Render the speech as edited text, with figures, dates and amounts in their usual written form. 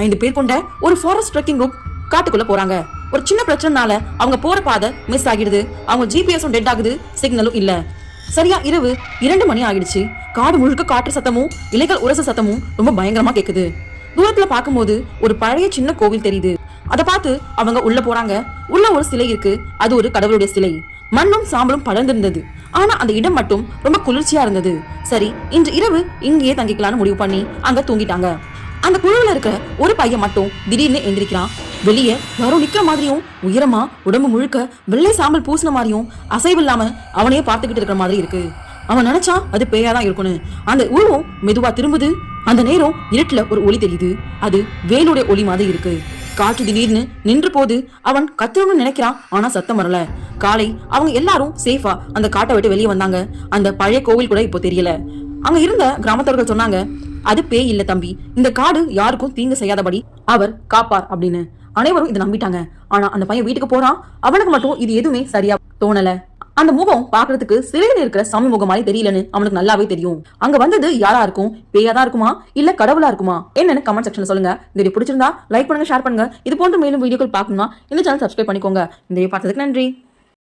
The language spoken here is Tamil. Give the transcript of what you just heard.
5 பேர் கொண்ட ஒரு ஃபாரஸ்ட் ட்ரெக்கிங் குரூப் காட்டுக்குள்ள போறாங்க. ஒரு சின்ன பிரச்சனைனால அவங்க போற பாதை மிஸ் ஆகிடுது. அவங்க ஜிபிஎஸும் டெட் ஆகுது, சிக்னலும் இல்ல. சரியா இரவு 2 மணி ஆகிடுச்சு. காடு முழுக்க காற்று சத்தமும் இலைகள் உரச சத்தமும் ரொம்ப பயங்கரமா கேக்குது. தூரத்துல பாக்கும்போது ஒரு பழைய சின்ன கோவில் தெரியுது. அதை பார்த்து அவங்க உள்ள போறாங்க. உள்ள ஒரு சிலை இருக்கு. அது ஒரு கடவுளுடைய சிலை. மண்ணும் சாம்பலும் படர்ந்திருந்தது. ஆனா அந்த இடம் மட்டும் ரொம்ப குளிர்ச்சியா இருந்தது. சரி, இன்று இரவு இங்கேயே தங்கிக்கலாம்னு முடிவு பண்ணி அங்க தூங்கிட்டாங்க. அந்த குழுவுல இருக்கிற ஒரு பையன் மட்டும் திடீர்னு எந்திரிக்கிறான். வெளியே யாரோ நிக்கிற மாதிரியும், உயரமா உடம்பு முழுக்க வெள்ளை சாம்பல் பூசின மாதிரியும், அசைவு இல்லாம அவனையே பார்த்துக்கிட்டு இருக்கிற மாதிரி இருக்கு. அவன் நினைச்சா அது பேயாதான் இருக்கணும். அந்த உருவம் மெதுவா திரும்புது. அந்த நேரம் இருட்டுல ஒரு ஒளி தெரியுது. அது வேலுடைய ஒளி மாதிரி இருக்கு. காற்று திடீர்னு நின்று போது. அவன் கத்தணும்னு நினைக்கிறான், ஆனா சத்தம் வரல. காலை அவங்க எல்லாரும் சேஃபா அந்த காட்டை விட்டு வெளியே வந்தாங்க. அந்த பழைய கோவில் கூட இப்போ தெரியல. அங்க இருந்த கிராமத்தவர்கள் சொன்னாங்க, அது பேய் இல்ல தம்பி, இந்த காடு யாருக்கும் தீங்கு செய்யாதபடி அவர் காப்பார் அப்படின்னு. அனைவரும் இதை நம்பிட்டாங்க. ஆனா அந்த பையன் வீட்டுக்கு போறான். அவனுக்கு மட்டும் இது எதுவுமே சரியா தோணல. அந்த முகம் பாக்குறதுக்கு சிறையில் இருக்கிற சாமி முகம் மாதிரி தெரியலன்னு அவனுக்கு நல்லாவே தெரியும். அங்க வந்தது யாரா இருக்கும்? பேயாதான் இருக்குமா இல்ல கடவுளா இருக்குமா? என்னன்னு கமெண்ட் செக்ஷன்ல சொல்லுங்க. இந்த வீடியோ பிடிச்சிருந்தா லைக் பண்ணுங்க, ஷேர் பண்ணுங்க. இது போன்ற மேலும் வீடியோக்கள் பார்க்கணும்னா இந்த சேனல் சப்ஸ்கிரைப் பண்ணிக்கோங்க. இந்த வீடியோ பார்த்ததுக்கு நன்றி.